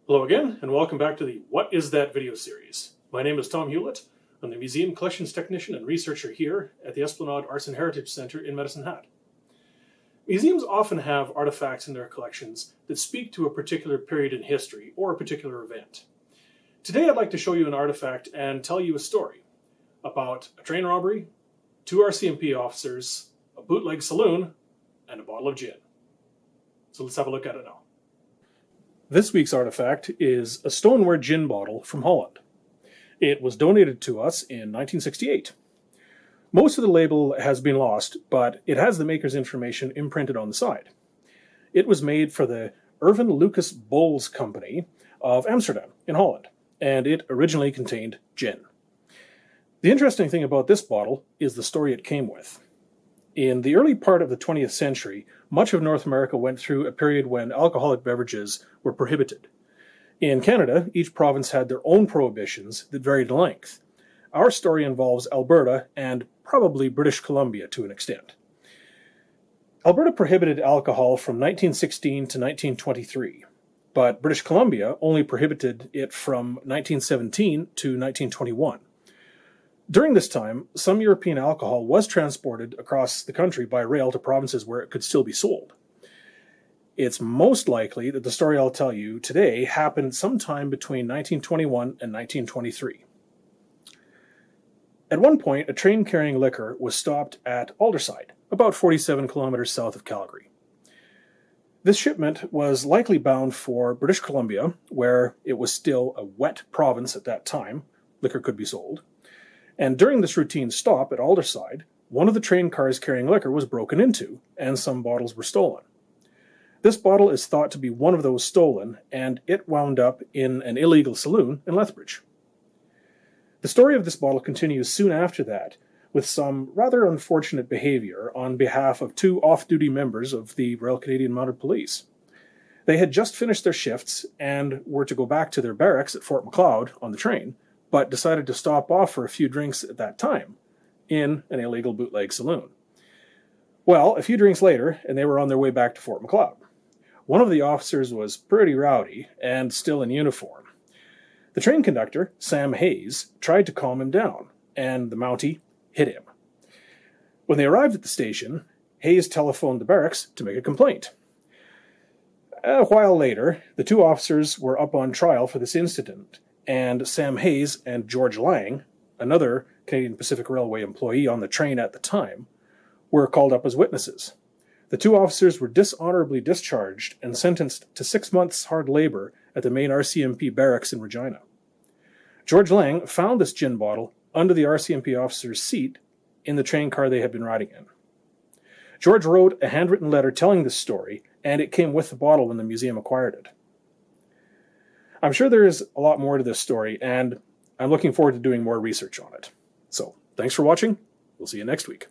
Hello again, and welcome back to the What Is That video series. My name is Tom Hewlett. I'm the Museum Collections Technician and Researcher here at the Esplanade Arts and Heritage Center in Medicine Hat. Museums often have artifacts in their collections that speak to a particular period in history or a particular event. Today I'd like to show you an artifact and tell you a story about a train robbery, 2 RCMP officers, a bootleg saloon, and a bottle of gin. So let's have a look at it now. This week's artifact is a stoneware gin bottle from Holland. It was donated to us in 1968. Most of the label has been lost, but it has the maker's information imprinted on the side. It was made for the Irvin Lucas Bols Company of Amsterdam in Holland, and it originally contained gin. The interesting thing about this bottle is the story it came with. In the early part of the 20th century, much of North America went through a period when alcoholic beverages were prohibited. In Canada, each province had their own prohibitions that varied in length. Our story involves Alberta and probably British Columbia to an extent. Alberta prohibited alcohol from 1916 to 1923, but British Columbia only prohibited it from 1917 to 1921. During this time, some European alcohol was transported across the country by rail to provinces where it could still be sold. It's most likely that the story I'll tell you today happened sometime between 1921 and 1923. At one point, a train carrying liquor was stopped at Aldersyde, about 47 kilometers south of Calgary. This shipment was likely bound for British Columbia, where it was still a wet province at that time. Liquor could be sold. And during this routine stop at Aldersyde, one of the train cars carrying liquor was broken into, and some bottles were stolen. This bottle is thought to be one of those stolen, and it wound up in an illegal saloon in Lethbridge. The story of this bottle continues soon after that, with some rather unfortunate behavior on behalf of 2 off-duty members of the Royal Canadian Mounted Police. They had just finished their shifts and were to go back to their barracks at Fort Macleod on the train, but decided to stop off for a few drinks at that time in an illegal bootleg saloon. Well, a few drinks later, and they were on their way back to Fort Macleod. One of the officers was pretty rowdy and still in uniform. The train conductor, Sam Hayes, tried to calm him down, and the Mountie hit him. When they arrived at the station, Hayes telephoned the barracks to make a complaint. A while later, the 2 officers were up on trial for this incident, and Sam Hayes and George Lang, another Canadian Pacific Railway employee on the train at the time, were called up as witnesses. The 2 officers were dishonorably discharged and sentenced to 6 months hard labor at the main RCMP barracks in Regina. George Lang found this gin bottle under the RCMP officer's seat in the train car they had been riding in. George wrote a handwritten letter telling this story, and it came with the bottle when the museum acquired it. I'm sure there is a lot more to this story, and I'm looking forward to doing more research on it. So, thanks for watching. We'll see you next week.